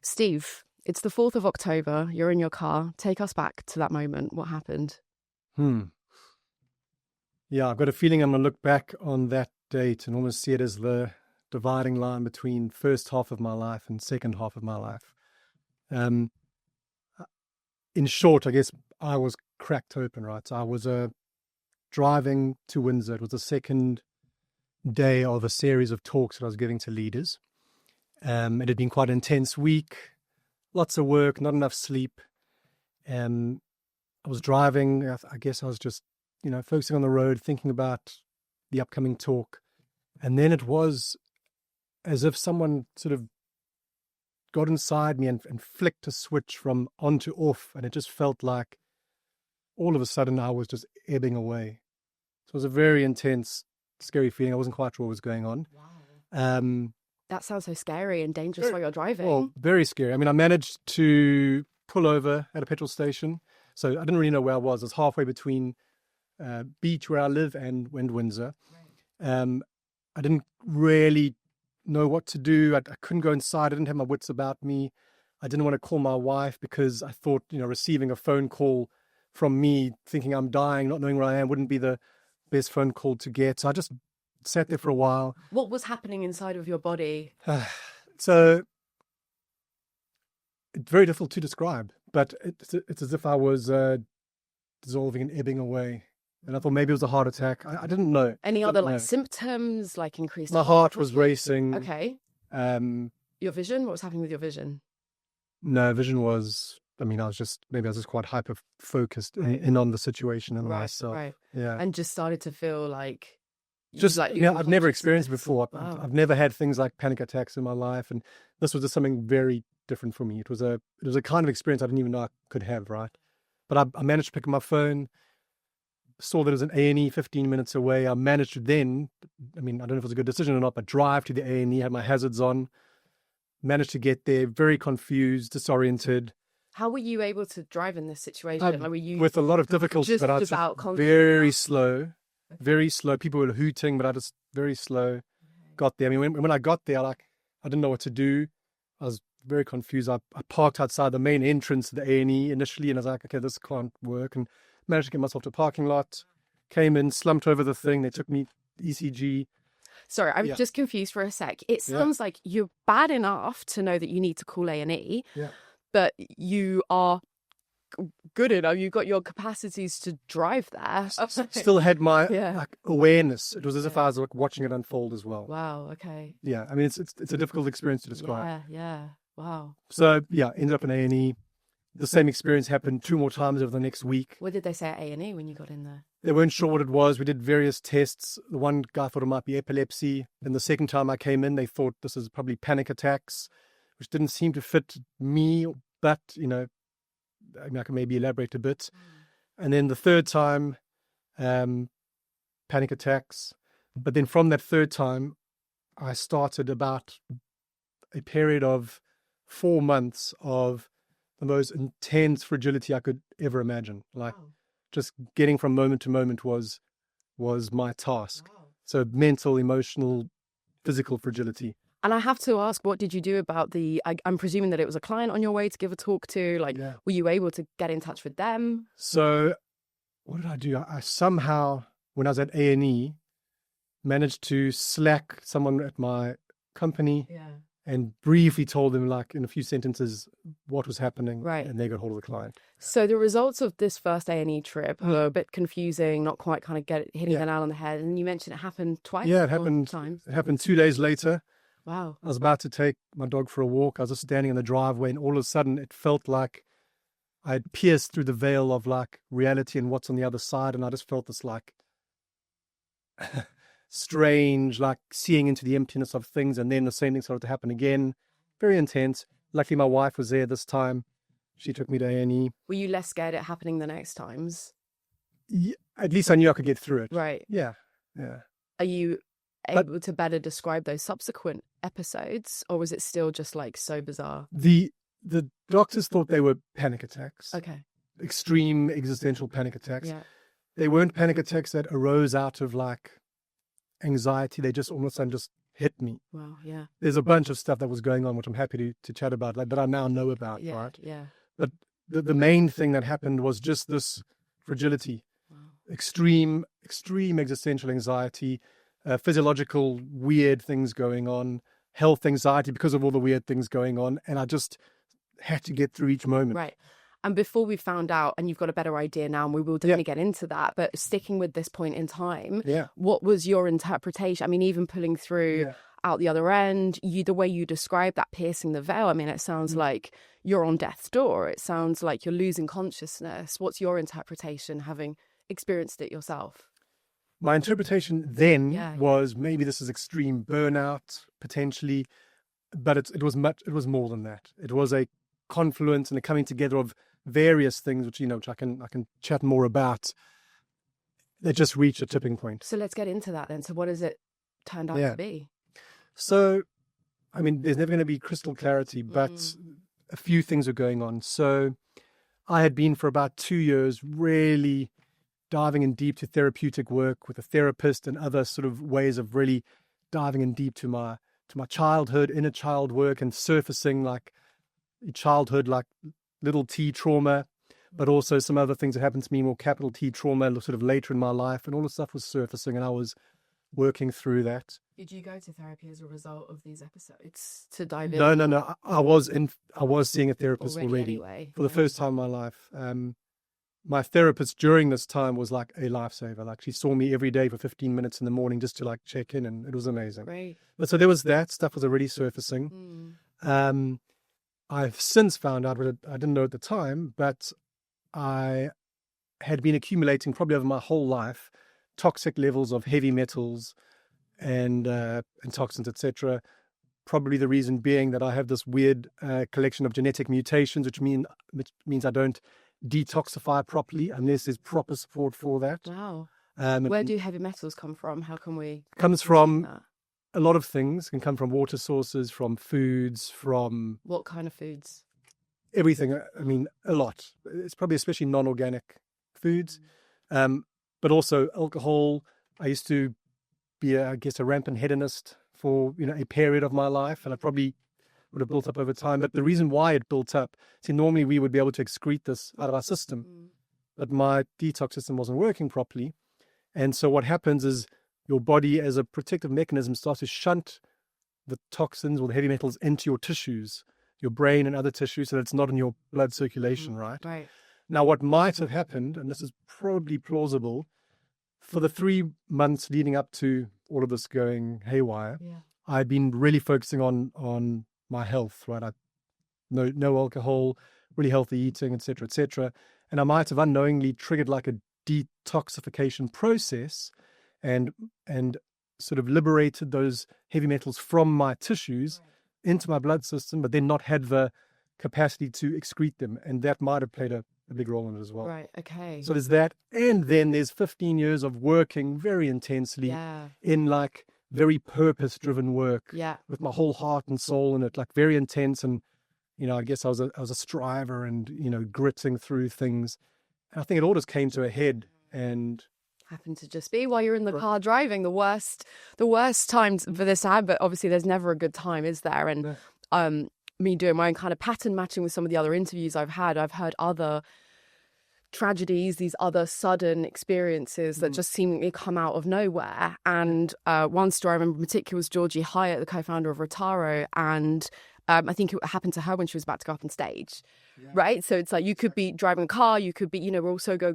Steve, it's the 4th of October. You're in your car. Take us back to that moment. What happened? Yeah, I've got a feeling I'm going to look back on that date and almost see it as the dividing line between first half of my life and second half of my life. In short, I guess I was cracked open, right? So I was driving to Windsor. It was the second day of a series of talks that I was giving to leaders. It had been quite an intense week, lots of work, not enough sleep. I was driving. I guess I was just, focusing on the road, thinking about the upcoming talk. And then it was as if someone sort of got inside me and flicked a switch from on to off. And it just felt like all of a sudden I was just ebbing away. So it was a very intense, scary feeling. I wasn't quite sure what was going on. Wow. That sounds so scary and dangerous while you're driving. Well, very scary. I mean, I managed to pull over at a petrol station. So I didn't really know where I was. I was halfway between beach where I live and Windsor. Right. I didn't really know what to do. I couldn't go inside. I didn't have my wits about me. I didn't want to call my wife because I thought, receiving a phone call from me thinking I'm dying, not knowing where I am, wouldn't be the best phone call to get. So I just sat there for a while. What was happening inside of your body? So it's very difficult to describe, but it's as if I was dissolving and ebbing away. And I thought maybe it was a heart attack. I didn't know. Any other symptoms, like increased? My heart was racing. Okay. Your vision? What was happening with your vision? No, vision was, I was just quite hyper focused in on the situation and myself. Right. Yeah. And just started to feel like, I've never experienced it before. Wow. I've never had things like panic attacks in my life, and this was just something very different for me. It was a kind of experience I didn't even know I could have, right? But I managed to pick up my phone, saw that it was an A&E 15 minutes away. I managed to then, I don't know if it was a good decision or not, but drive to the A&E, had my hazards on, managed to get there, very confused, disoriented. How were you able to drive in this situation? Were you with a lot of difficulty, but I was very slow. Very slow. People were hooting, but I just very slow got there. When I got there, I didn't know what to do. I was very confused. I parked outside the main entrance to the A&E initially, and I was like, okay, this can't work. And managed to get myself to a parking lot. Came in, slumped over the thing. They took me ECG. Sorry, I'm just confused for a sec. It sounds like you're bad enough to know that you need to call A&E, but you are good enough. You've got your capacities to drive there. Still had my awareness. It was as if I was watching it unfold as well. Wow. Okay. Yeah. It's a difficult experience to describe. Yeah. Wow. So ended up in A&E. The same experience happened 2 more times over the next week. What did they say at A&E when you got in there? They weren't sure what it was. We did various tests. The one guy thought it might be epilepsy. Then the second time I came in, they thought this is probably panic attacks, which didn't seem to fit me. But, I can maybe elaborate a bit. And then the third time, panic attacks. But then from that third time, I started about a period of 4 months of the most intense fragility I could ever imagine. Just getting from moment to moment was my task. Wow. So mental, emotional, physical fragility. And I have to ask, what did you do about I'm presuming that it was a client on your way to give a talk to, were you able to get in touch with them? So what did I do? I somehow, when I was at A&E, managed to Slack someone at my company and briefly told them, in a few sentences, what was happening. Right. And they got hold of the client. So the results of this first A&E trip were a bit confusing, not quite kind of hitting the nail on the head. And you mentioned it happened twice. Yeah, it happened times. It happened 2 days later. Wow. I was about to take my dog for a walk. I was just standing in the driveway, and all of a sudden it felt like I had pierced through the veil of reality and what's on the other side. And I just felt this strange, seeing into the emptiness of things. And then the same thing started to happen again. Very intense. Luckily, my wife was there this time. She took me to A&E. Were you less scared at happening the next times? Yeah, at least I knew I could get through it. Right. Yeah. Are you able to better describe those subsequent episodes, or was it still just so bizarre? The doctors thought they were panic attacks. Okay. Extreme existential panic attacks. Yeah. They weren't panic attacks that arose out of anxiety. They just all of a sudden just hit me. Wow, yeah. There's a bunch of stuff that was going on, which I'm happy to chat about, like that I now know about, right? Yeah. But the main thing that happened was just this fragility, extreme existential anxiety, physiological weird things going on, health anxiety because of all the weird things going on, and I just had to get through each moment. Right. And before we found out, and you've got a better idea now, and we will definitely get into that, but sticking with this point in time, what was your interpretation? I mean, even pulling through out the other end, the way you describe that piercing the veil, I mean, it sounds like you're on death's door. It sounds like you're losing consciousness. What's your interpretation, having experienced it yourself? My interpretation then was maybe this is extreme burnout, potentially, but it was more than that. It was a confluence and a coming together of various things, which I can chat more about. They just reached a tipping point. So let's get into that then. So what has it turned out to be? So, I mean, there's never going to be crystal clarity, but a few things are going on. So I had been for about 2 years really diving in deep to therapeutic work with a therapist and other sort of ways of really diving in deep to my childhood, inner child work, and surfacing like childhood, like little T trauma, but also some other things that happened to me, more capital T trauma, sort of later in my life, and all the stuff was surfacing, and I was working through that. Did you go to therapy as a result of these episodes to dive in? No. I was seeing a therapist already anyway. For the first time in my life. My therapist during this time was like a lifesaver. Like she saw me every day for 15 minutes in the morning just to like check in, and it was amazing. Great. But so there was that stuff was already surfacing. I've since found out, but I didn't know at the time, but I had been accumulating probably over my whole life toxic levels of heavy metals and toxins, etc. Probably the reason being that I have this weird collection of genetic mutations, which means I don't detoxify properly unless there's proper support for that. Wow. Where do heavy metals come from? How can we? Comes from that? A lot of things. Can come from water sources, from foods, from... What kind of foods? Everything. I mean, a lot. It's probably especially non-organic foods, but also alcohol. I used to be, a rampant hedonist for a period of my life, and I probably would have built up over time. But the reason why it built up, normally we would be able to excrete this out of our system, but my detox system wasn't working properly. And so what happens is your body, as a protective mechanism, starts to shunt the toxins or the heavy metals into your tissues, your brain and other tissues, so that it's not in your blood circulation, right? Right. Now, what might have happened, and this is probably plausible, for the 3 months leading up to all of this going haywire, I'd been really focusing on my health, right? No alcohol, really healthy eating, etc., etc. And I might have unknowingly triggered like a detoxification process and sort of liberated those heavy metals from my tissues into my blood system, but then not had the capacity to excrete them. And that might have played a big role in it as well. Right, okay. So there's that. And then there's 15 years of working very intensely in like very purpose-driven work with my whole heart and soul in it, like very intense. And, I guess I was a striver and, gritting through things. And I think it all just came to a head and... happened to just be while you're in the car driving. The worst times for this ad, but obviously there's never a good time, is there? And me doing my own kind of pattern matching with some of the other interviews I've heard other tragedies, these other sudden experiences that just seemingly come out of nowhere. And one story I remember in particular was Georgie Hyatt, the co-founder of Rotaro, and I think it happened to her when she was about to go up on stage. Right? So it's like you could be driving a car, you could be, we're also go.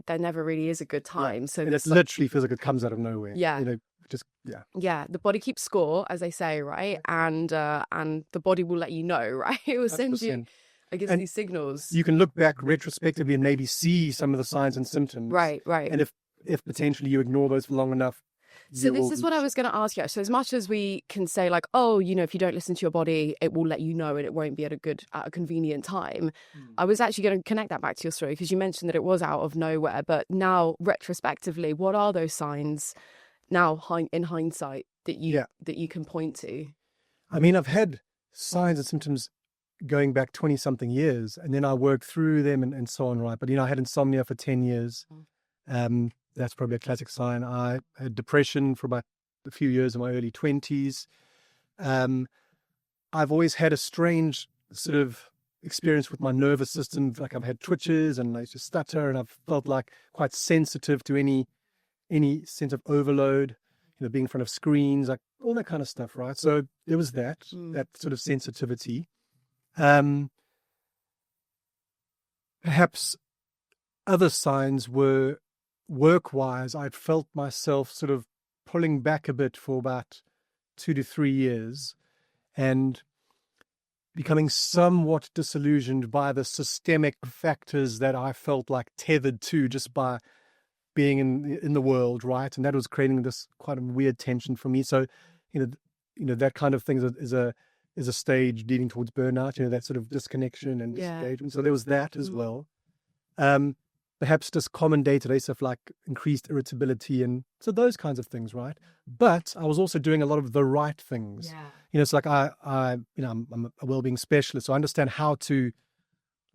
There never really is a good time. Right. So and it literally feels like it comes out of nowhere. The body keeps score, as they say, right? And the body will let you know, right? It will send you, I guess, these signals. You can look back retrospectively and maybe see some of the signs and symptoms. Right. And if potentially you ignore those for long enough. So this is what I was going to ask you. So as much as we can say like, oh, if you don't listen to your body, it will let you know and it won't be at a convenient time. I was actually going to connect that back to your story because you mentioned that it was out of nowhere. But now retrospectively, what are those signs now in hindsight that you can point to? I mean, I've had signs and symptoms going back 20 something years, and then I worked through them and so on, right? But I had insomnia for 10 years. That's probably a classic sign. I had depression for about a few years in my early 20s. I've always had a strange sort of experience with my nervous system. Like I've had twitches and I used to stutter, and I've felt like quite sensitive to any sense of overload, being in front of screens, like all that kind of stuff, right? So there was that sort of sensitivity. Perhaps other signs were work-wise. I'd felt myself sort of pulling back a bit for about 2 to 3 years and becoming somewhat disillusioned by the systemic factors that I felt like tethered to just by being in the world, right? And that was creating this quite a weird tension for me. So, that kind of thing is a stage leading towards burnout, that sort of disconnection and disengagement. So there was that as well. Perhaps just common day-to-day stuff like increased irritability and so those kinds of things, right? But I was also doing a lot of the right things. It's like I'm a well-being specialist, so I understand how to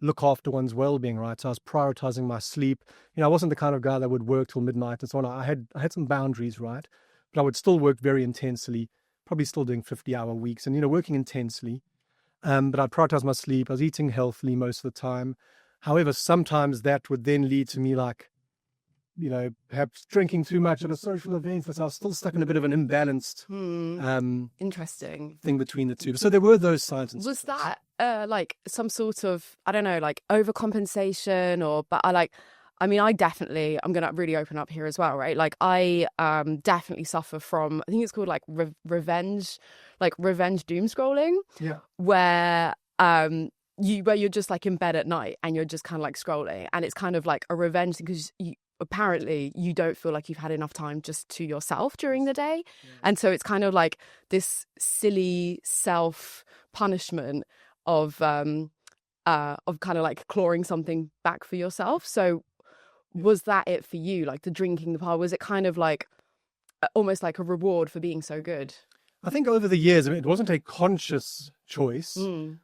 look after one's well-being, right? So I was prioritizing my sleep. I wasn't the kind of guy that would work till midnight and so on. I had some boundaries, right? But I would still work very intensely, probably still doing 50-hour weeks and, working intensely. But I'd prioritize my sleep. I was eating healthily most of the time. However, sometimes that would then lead to me like, perhaps drinking too much at a social event. So I was still stuck in a bit of an imbalanced interesting thing between the two. So there were those signs. And was that like some sort of, I don't know, like overcompensation or, but I definitely, I'm going to really open up here as well, right? Like I definitely suffer from, I think it's called like revenge doom scrolling. Yeah. Where you're just like in bed at night and you're just kind of like scrolling, and it's kind of like a revenge because apparently you don't feel like you've had enough time just to yourself during the day. And so it's kind of like this silly self punishment of kind of like clawing something back for yourself. So was that it for you? Like the drinking, the part, was it kind of like almost like a reward for being so good? I think over the years, it wasn't a conscious choice,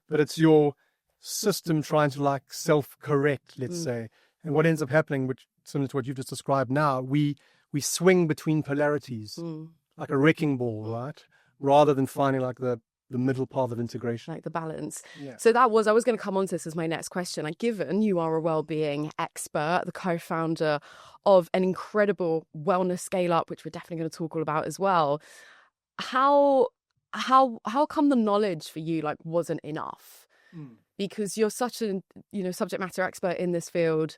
but it's your system trying to like self-correct, let's say. And what ends up happening, which similar to what you've just described now, we swing between polarities like a wrecking ball, right? Rather than finding like the middle path of integration. Like the balance. Yeah. So I was going to come on to this as my next question. Like, given you are a well-being expert, the co-founder of an incredible wellness scale-up, which we're definitely going to talk all about as well, how come the knowledge for you like wasn't enough? Because you're such a subject matter expert in this field,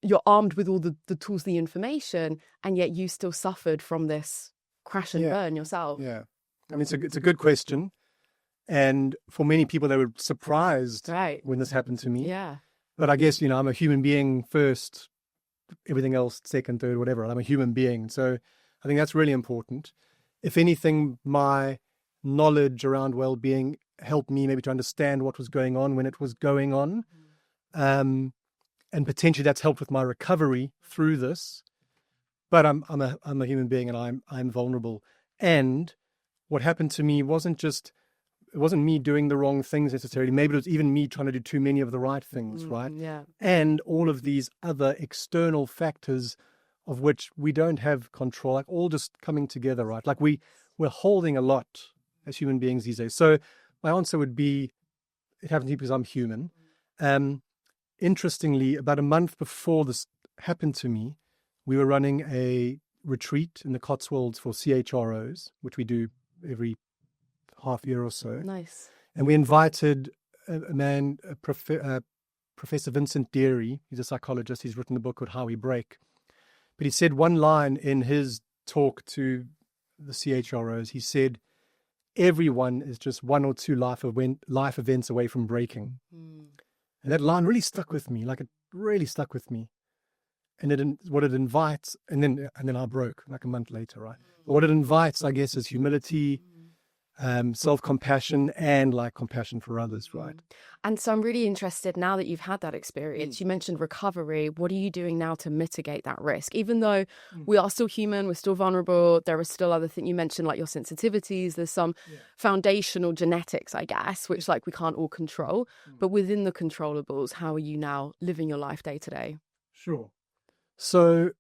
you're armed with all the tools, the information, and yet you still suffered from this crash and burn yourself. Yeah, I mean it's a good question, and for many people they were surprised when this happened to me. Yeah, but I guess I'm a human being first, everything else second, third, whatever. I'm a human being, so I think that's really important. If anything, my knowledge around well-being helped me maybe to understand what was going on when it was going on. And potentially that's helped with my recovery through this. But I'm a human being and I'm vulnerable. And what happened to me wasn't me doing the wrong things necessarily. Maybe it was even me trying to do too many of the right things, right? Yeah. And all of these other external factors of which we don't have control, like all just coming together, right? Like we're holding a lot as human beings these days. So my answer would be, it happens to me because I'm human. Interestingly, about a month before this happened to me, we were running a retreat in the Cotswolds for CHROs, which we do every half year or so. Nice. And we invited Professor Vincent Deary. He's a psychologist. He's written a book called How We Break. But he said one line in his talk to the CHROs. He said, everyone is just one or two life events away from breaking. And that line really stuck with me. Like it really stuck with me. And what it invites, and then I broke like a month later, right? But what it invites, I guess, is humility, self-compassion, and like compassion for others, right? And so I'm really interested, now that you've had that experience, you mentioned recovery. What are you doing now to mitigate that risk? Even though we are still human, we're still vulnerable, there are still other things you mentioned, like your sensitivities. There's some foundational genetics, I guess, which like we can't all control. But within the controllables, how are you now living your life day to day? Sure. So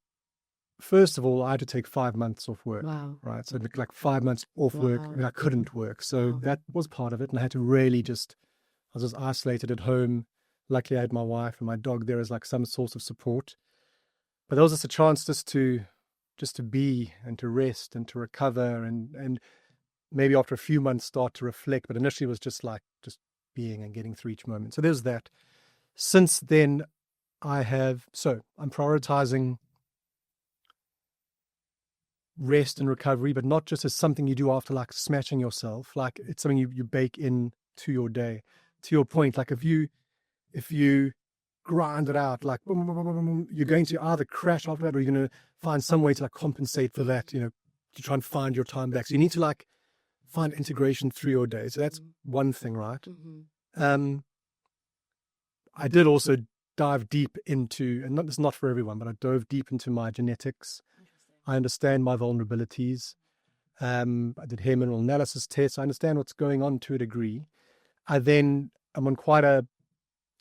first of all, I had to take 5 months off work. Wow. Right. So like 5 months off work, and I couldn't work. So that was part of it. And I had to really I was just isolated at home. Luckily, I had my wife and my dog there as like some source of support. But there was just a chance just to be and to rest and to recover and maybe after a few months start to reflect. But initially it was just being and getting through each moment. So there's that. Since then, I'm prioritizing rest and recovery, but not just as something you do after like smashing yourself. Like it's something you bake in to your day. To your point, like if you grind it out, like boom, boom, boom, boom, boom, you're going to either crash after that, or you're going to find some way to like compensate for that, to try and find your time back. So you need to like find integration through your day. So that's one thing, right? Mm-hmm. I did also dive deep into, and it's not for everyone, but I dove deep into my genetics. I understand my vulnerabilities. I did hair mineral analysis tests. I understand what's going on to a degree. I'm on quite a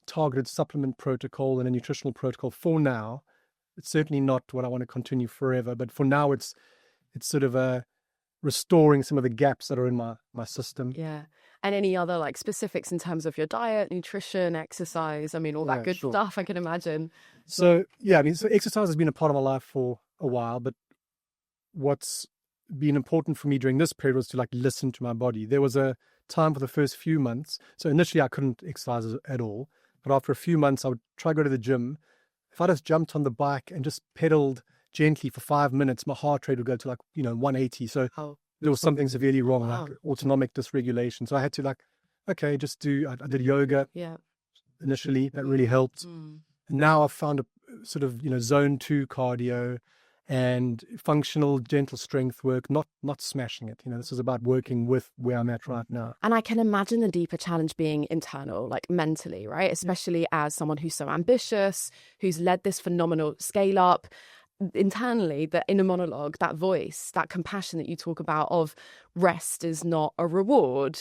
targeted supplement protocol and a nutritional protocol for now. It's certainly not what I want to continue forever, but for now it's sort of restoring some of the gaps that are in my system. Yeah. And any other like specifics in terms of your diet, nutrition, exercise, all that good stuff, I can imagine. So exercise has been a part of my life for a while, but what's been important for me during this period was to like listen to my body. There was a time for the first few months. So initially I couldn't exercise at all, but after a few months I would try to go to the gym. If I just jumped on the bike and just pedaled gently for 5 minutes, my heart rate would go to like 180. So there was something severely wrong, like autonomic dysregulation. So I had to I did yoga initially. That really helped. And now I've found a sort of zone 2 cardio and functional gentle strength work, not smashing it. This is about working with where I'm at right now. And I can imagine the deeper challenge being internal, like mentally, right? Especially as someone who's so ambitious, who's led this phenomenal scale up. Internally, the inner monologue, that voice, that compassion that you talk about of rest is not a reward.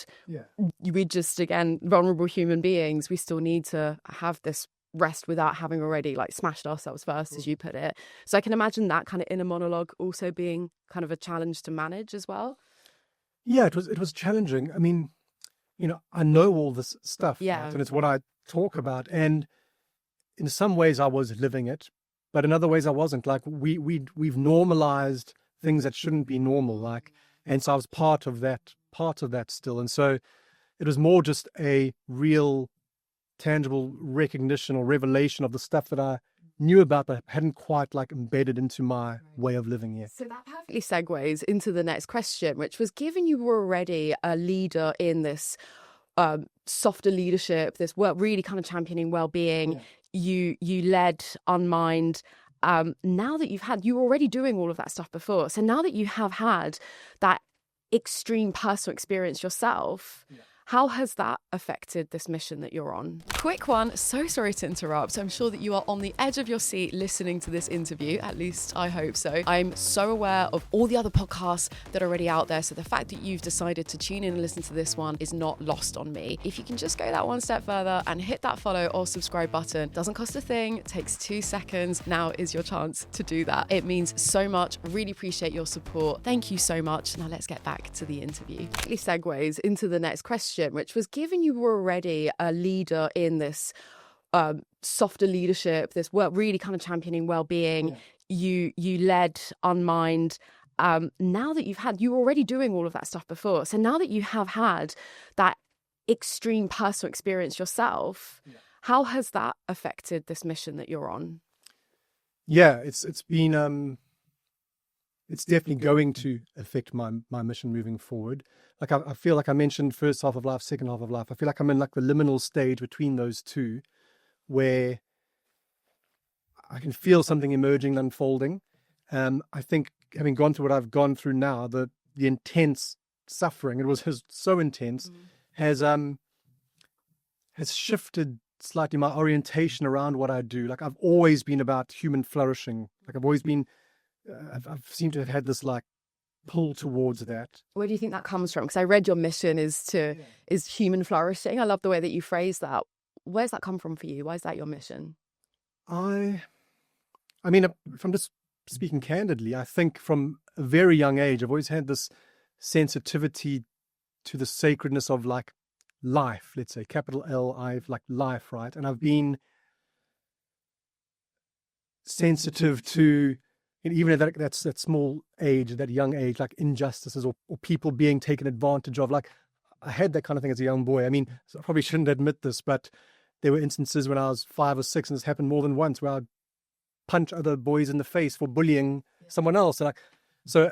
We just, again, vulnerable human beings, we still need to have this rest without having already like smashed ourselves first, as you put it. So I can imagine that kind of inner monologue also being kind of a challenge to manage as well. Yeah, it was challenging. I know all this stuff, right? And it's what I talk about, and in some ways I was living it, but in other ways I wasn't. Like we've normalized things that shouldn't be normal, and so I was part of that still. And so it was more just a real tangible recognition or revelation of the stuff that I knew about but hadn't quite embedded into my way of living yet. So that perfectly segues into the next question, which was, given you were already a leader in this softer leadership, this really kind of championing well-being, you led Unmind. Now that you were already doing all of that stuff before, so now that you have had that extreme personal experience yourself, how has that affected this mission that you're on? Quick one, so sorry to interrupt. I'm sure that you are on the edge of your seat listening to this interview, at least I hope so. I'm so aware of all the other podcasts that are already out there, so the fact that you've decided to tune in and listen to this one is not lost on me. If you can just go that one step further and hit that follow or subscribe button, doesn't cost a thing, takes 2 seconds. Now is your chance to do that. It means so much, really appreciate your support. Thank you so much. Now let's get back to the interview. It really segues into the next question, which was, given you were already a leader in this softer leadership, this really kind of championing well-being, you led Unmind. Now that you were already doing all of that stuff before, so now that you have had that extreme personal experience yourself, how has that affected this mission that you're on? Yeah, it's been it's definitely going to affect my mission moving forward. I feel like I mentioned first half of life, second half of life. I feel like I'm in the liminal stage between those two, where I can feel something emerging, unfolding. I think having gone through what I've gone through now, the intense suffering, it was so intense, has shifted slightly my orientation around what I do. I've always been about human flourishing. I've always been, I've seemed to have had this pull towards that. Where do you think that comes from? Because I read your mission is human flourishing. I love the way that you phrase that. Where's that come from for you? Why is that your mission? If I'm just speaking candidly, I think from a very young age, I've always had this sensitivity to the sacredness of like life, let's say, capital L-I, like life, right? And I've been sensitive to, even at that small age, that young age, like injustices or people being taken advantage of. Like I had that kind of thing as a young boy. I mean, I probably shouldn't admit this, but there were instances when I was 5 or 6, and this happened more than once, where I'd punch other boys in the face for bullying someone else. And so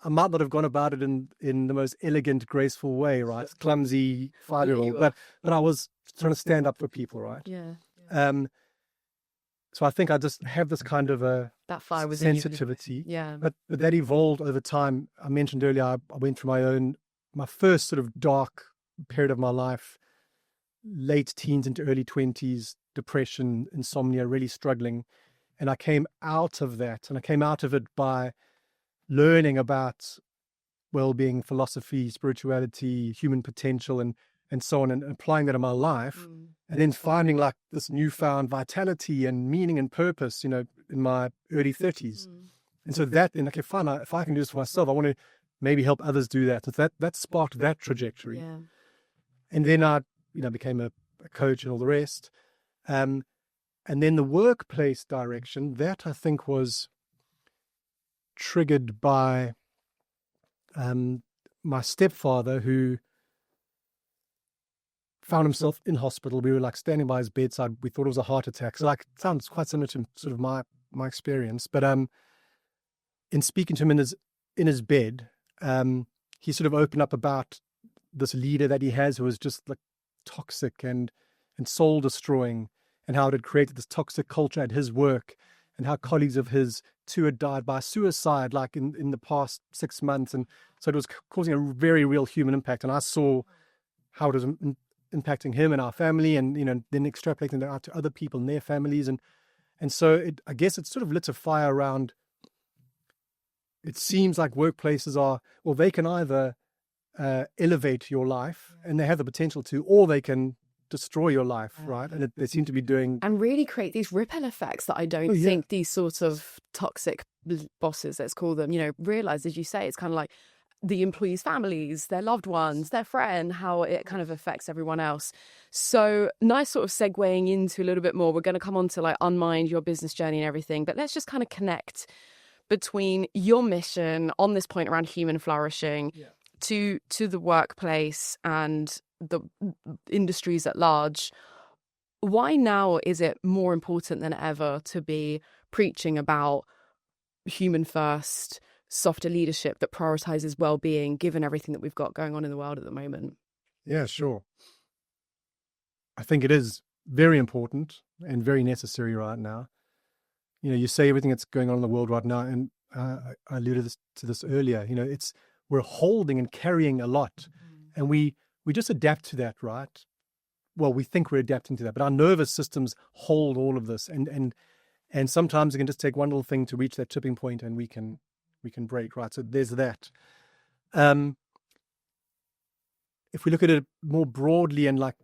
I might not have gone about it in the most elegant, graceful way, right? Clumsy 5-year-old, but I was trying to stand up for people, right? Yeah. So I think I just have this kind of a that fire was sensitivity. Yeah. But that evolved over time. I mentioned earlier, I went through my first sort of dark period of my life, late teens into early 20s, depression, insomnia, really struggling. And I came out of that, and I came out of it by learning about well-being, philosophy, spirituality, human potential, and so on, and applying that in my life, and then finding like this newfound vitality and meaning and purpose, in my early 30s. And so okay, fine, if I can do this for myself, I want to maybe help others do that. So that sparked that trajectory. Yeah. And then I, became a coach and all the rest. And then the workplace direction, that I think was triggered by my stepfather, who found himself in hospital. We were like standing by his bedside. We thought it was a heart attack. So like, it sounds quite similar to sort of my experience. But in speaking to him in his bed, he sort of opened up about this leader that he has, who was just like toxic and soul destroying, and how it had created this toxic culture at his work, and how colleagues of his too had died by suicide, like in the past 6 months. And so it was causing a very real human impact. And I saw how it was impacting him and our family, and then extrapolating that out to other people and their families, and so I guess it sort of lit a fire around. It seems like workplaces they can either elevate your life, and they have the potential to, or they can destroy your life, right? And they seem to be doing, and really create these ripple effects that I don't think these sorts of toxic bosses, let's call them, realize. As you say, it's kind of like the employees' families, their loved ones, their friend, how it kind of affects everyone else. So nice sort of segueing into a little bit more. We're going to come on to like Unmind, your business journey and everything, but let's just kind of connect between your mission on this point around human flourishing to the workplace and the industries at large. Why now is it more important than ever to be preaching about human first, softer leadership that prioritizes well-being, given everything that we've got going on in the world at the moment? Yeah, sure. I think it is very important and very necessary right now. You say everything that's going on in the world right now, and I alluded to this earlier. We're holding and carrying a lot, and we just adapt to that, right? Well, we think we're adapting to that, but our nervous systems hold all of this, and sometimes it can just take one little thing to reach that tipping point, and we can break, right? So there's that. If we look at it more broadly and like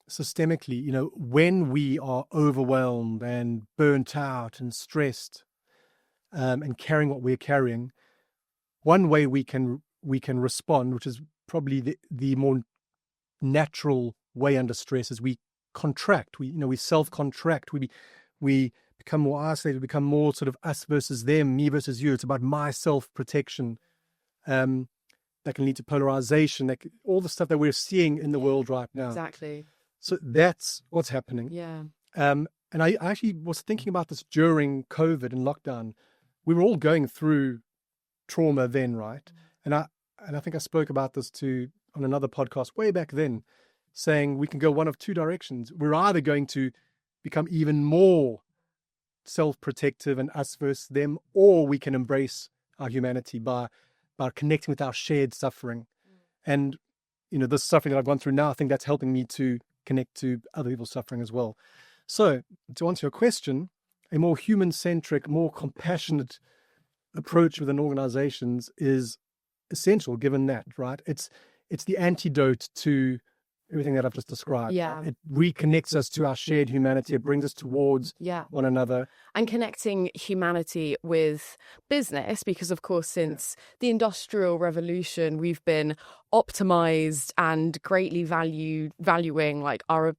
systemically, when we are overwhelmed and burnt out and stressed, and carrying what we're carrying, one way we can respond, which is probably the more natural way under stress, is we contract. We self-contract. We become more isolated. We become more sort of us versus them, me versus you. It's about my self-protection. That can lead to polarization. All the stuff that we're seeing in the world right now. Exactly. So that's what's happening. Yeah. And I actually was thinking about this during COVID and lockdown. We were all going through trauma then, right? And I think I spoke about this on another podcast way back then, saying we can go one of two directions. We're either going to become even more self-protective and us versus them, or we can embrace our humanity by connecting with our shared suffering. And this suffering that I've gone through now, I think that's helping me to connect to other people's suffering as well. So to answer your question, a more human-centric, more compassionate approach within organizations is essential, given that, right? It's the antidote to everything that I've just described. Yeah. It reconnects us to our shared humanity. It brings us towards one another. And connecting humanity with business, because of course, since the Industrial Revolution, we've been optimized and greatly valuing like our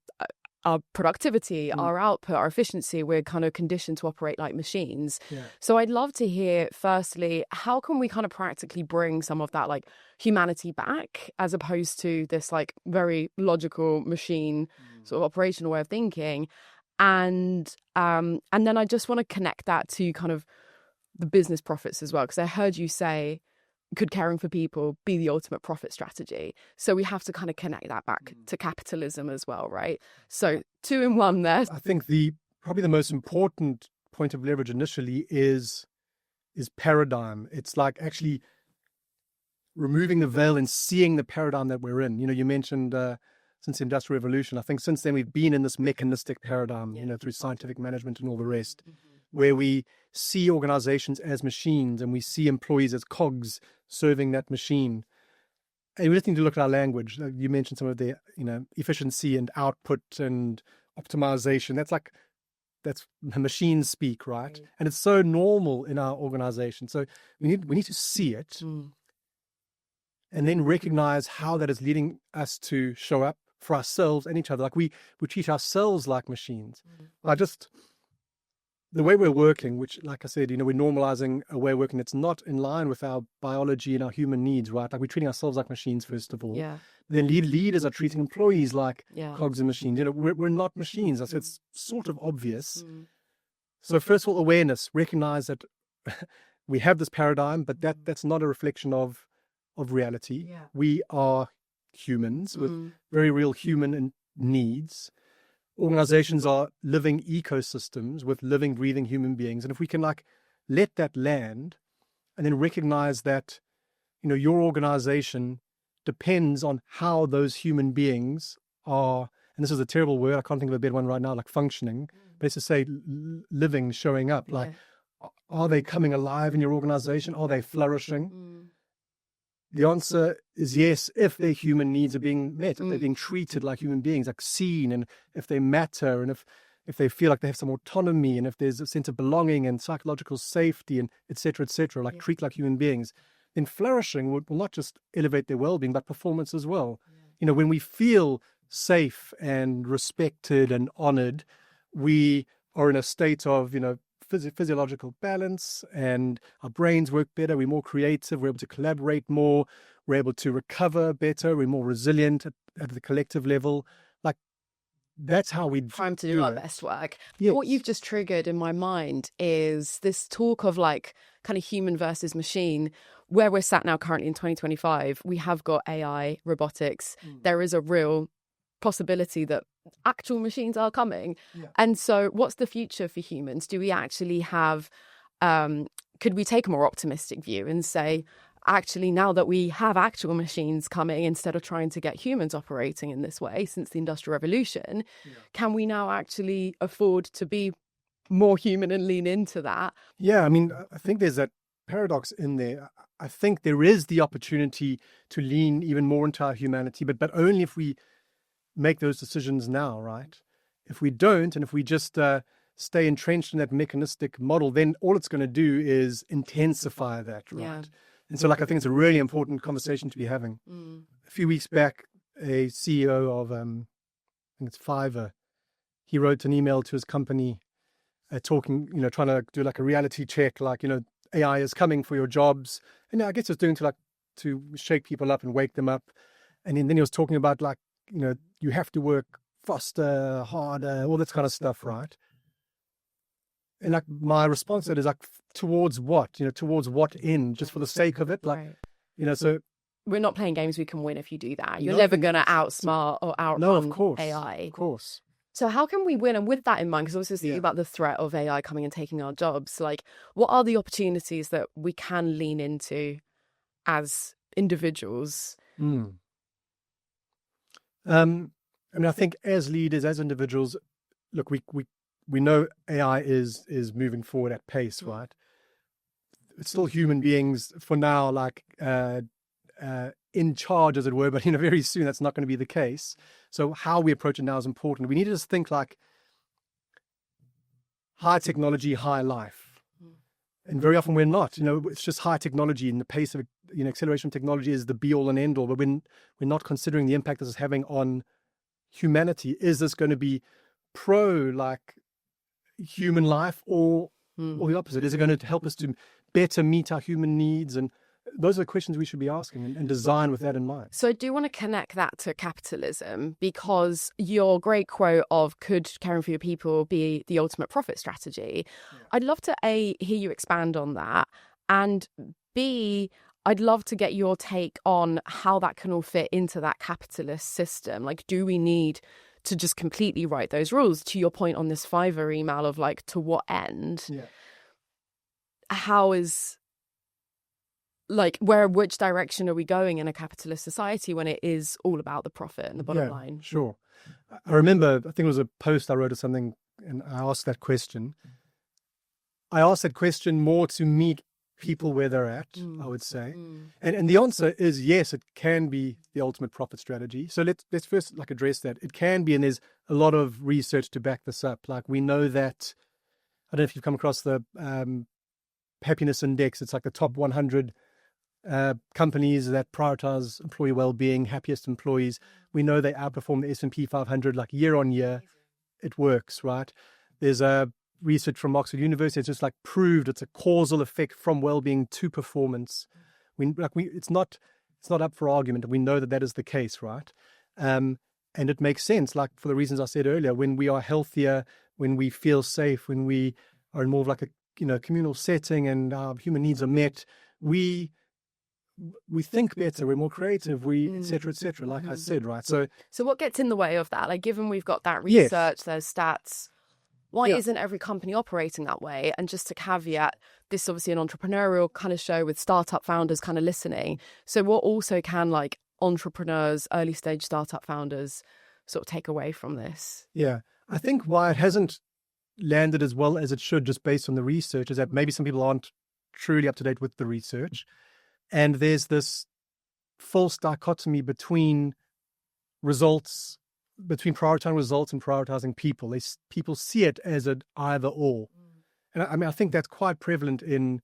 productivity, our output, our efficiency. We're kind of conditioned to operate like machines. Yeah. So I'd love to hear, firstly, how can we kind of practically bring some of that like humanity back, as opposed to this like very logical machine sort of operational way of thinking? And then I just want to connect that to kind of the business profits as well, because I heard you say, could caring for people be the ultimate profit strategy? So we have to kind of connect that back to capitalism as well, right? So 2 in 1 there. I think probably the most important point of leverage initially is paradigm. It's like actually removing the veil and seeing the paradigm that we're in. You mentioned since the Industrial Revolution, I think since then we've been in this mechanistic paradigm, through scientific management and all the rest, where we see organizations as machines and we see employees as cogs serving that machine. And we just need to look at our language. You mentioned some of the, efficiency and output and optimization. That's machine speak, right? And it's so normal in our organization. So we need to see it and then recognize how that is leading us to show up for ourselves and each other. Like we treat ourselves like machines. The way we're working, which, like I said, we're normalizing a way of working that's not in line with our biology and our human needs, right? Like we're treating ourselves like machines, first of all. Yeah. Then leaders are treating employees like cogs and machines. We're not machines. So it's sort of obvious. So first of all, awareness, recognize that we have this paradigm, but that's not a reflection of reality. Yeah. We are humans with very real human needs. Organizations are living ecosystems with living, breathing human beings. And if we can let that land and then recognize that, your organization depends on how those human beings are, and this is a terrible word, I can't think of a better one right now, like functioning, but it's to say living, showing up, are they coming alive in your organization? Are they flourishing? The answer is yes, if their human needs are being met, if they're being treated like human beings, like seen, and if they matter, and if they feel like they have some autonomy, and if there's a sense of belonging and psychological safety, and et cetera, treat like human beings, then flourishing will not just elevate their well-being, but performance as well. When we feel safe and respected and honored, we are in a state of, physiological balance, and our brains work better. We're more creative. We're able to collaborate more. We're able to recover better. We're more resilient at the collective level. That's how we time to do our best work. Yes. What you've just triggered in my mind is this talk of kind of human versus machine. Where we're sat now currently in 2025, we have got AI, robotics. There is a real possibility that actual machines are coming. And so what's the future for humans? Do we actually have could we take a more optimistic view and say, actually, now that we have actual machines coming, instead of trying to get humans operating in this way since the Industrial Revolution, can we now actually afford to be more human and lean into that? I think there's that paradox in there. I think there is the opportunity to lean even more into our humanity, but only if we make those decisions now, right? If we don't, and if we just stay entrenched in that mechanistic model, then all it's going to do is intensify that, right? And so I think it's a really important conversation to be having. A few weeks back, a CEO of, I think it's Fiverr, he wrote an email to his company talking, trying to do a reality check, AI is coming for your jobs. And I guess it's doing to shake people up and wake them up. And then he was talking about you have to work faster, harder, all this kind of stuff, right? And my response to it is towards what? Towards what end? Just for the sake of it? Right. So we're not playing games we can win if you do that. You're never going to outsmart or outrun AI. Of course. So how can we win? And with that in mind, because I was just thinking about the threat of AI coming and taking our jobs, what are the opportunities that we can lean into as individuals? I think as leaders, as individuals, look, we know AI is moving forward at pace, right? It's still human beings for now, in charge, as it were, but very soon that's not going to be the case. So how we approach it now is important. We need to just think like high technology, high life. And very often we're not. It's just high technology, and the pace of acceleration of technology is the be all and end all. But when we're not considering the impact this is having on humanity, is this going to be pro like human life or the opposite? Is it going to help us to better meet our human needs? And those are the questions we should be asking and design with that in mind. So I do want to connect that to capitalism, because your great quote of could caring for your people be the ultimate profit strategy? Yeah. I'd love to A, hear you expand on that, and B, I'd love to get your take on how that can all fit into that capitalist system. Like, do we need to just completely write those rules? To your point on this Fiverr email of like, to what end? Yeah. How is... like, which direction are we going in a capitalist society when it is all about the profit and the bottom line? Sure. I remember, I think it was a post I wrote or something, and I asked that question. I asked that question more to meet people where they're at, I would say. And the answer is yes, it can be the ultimate profit strategy. So let's first like address that. It can be, and there's a lot of research to back this up. Like, we know that, I don't know if you've come across the happiness index. It's like the top 100 companies that prioritize employee well-being, happiest employees. We know they outperform the S&P 500 like year on year. It works, right? There's a research from Oxford University. It's just like proved it's a causal effect from well-being to performance. It's not up for argument. We know that is the case, right? And it makes sense, like for the reasons I said earlier. When we are healthier, when we feel safe, when we are in more of like a communal setting and our human needs are met, we think better, we're more creative, et cetera, like I said, right? So what gets in the way of that? Like, given we've got that research, there's stats, why isn't every company operating that way? And just to caveat, this is obviously an entrepreneurial kind of show with startup founders kind of listening. So what also can like entrepreneurs, early stage startup founders sort of take away from this? Yeah, I think why it hasn't landed as well as it should, just based on the research, is that maybe some people aren't truly up to date with the research. And there's this false dichotomy between results, between prioritizing results and prioritizing people. People see it as an either or. And I think that's quite prevalent in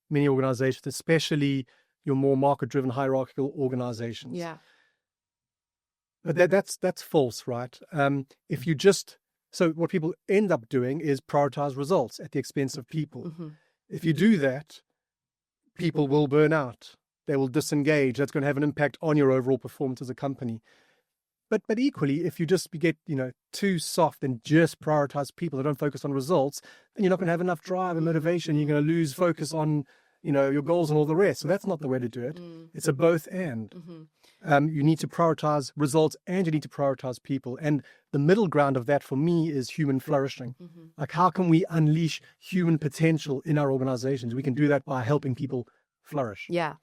many organizations, especially your more market-driven hierarchical organizations. Yeah. But that's false, right? So what people end up doing is prioritize results at the expense of people. If you do that, people will burn out. They will disengage. That's going to have an impact on your overall performance as a company. But equally, if you just get too soft and just prioritize people that don't focus on results, then you're not going to have enough drive and motivation. You're going to lose focus on your goals and all the rest. So that's not the way to do it. It's a both and. You need to prioritize results and you need to prioritize people. And the middle ground of that for me is human flourishing. Like, how can we unleash human potential in our organizations? We can do that by helping people flourish. Yeah.